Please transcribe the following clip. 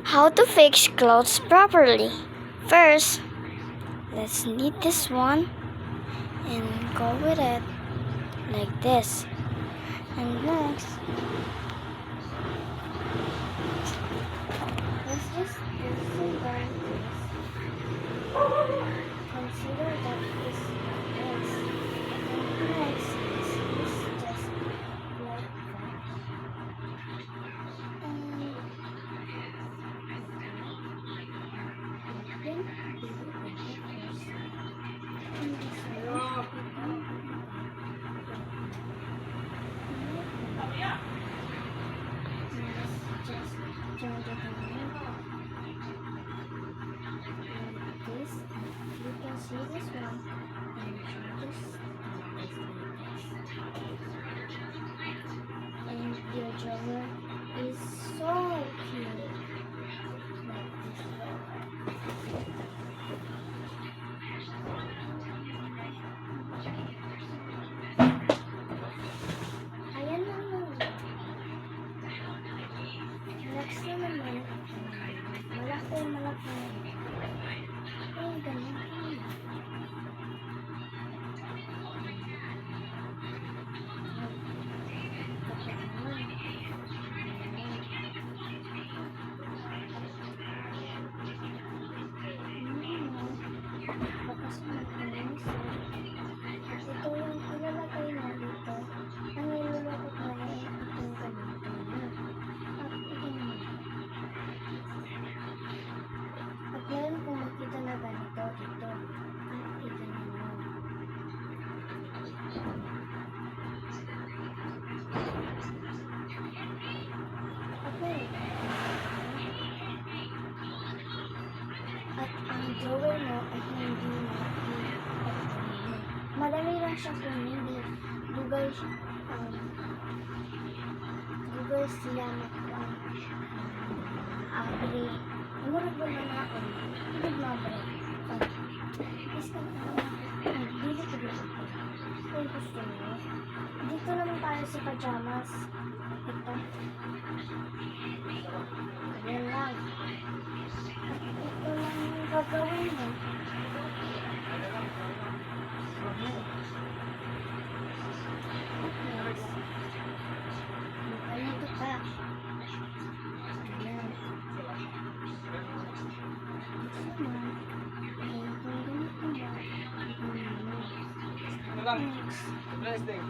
How to fix clothes properly. First, let's knit this one and go with it like this. And next, let's just disregard this. Consider that this is this. And next is just like that. And just turn it around like this. You can see this one and just and your drawer is so cute like this. Ayan na yun. Next na naman, malaki. Ay, ganun. Bakas mo natin. Ito yung ilalagay na dito. Ang nilulukot na itong ganito na. At ito naman. At ngayon kung makita na ganito, ito. At ito naman. Okay. At ang drawer mo ay hindi madali lang siya kung hindi dugay sila abri. Murag ba na ako? Hindi mabri. Dili ko dito. Kung gusto mo. Dito naman tayo sa pajamas. Ito. Ayan lang. Ito lang yung gagawin mo. Ganito ka. Ayan. Ano lang? Interesting.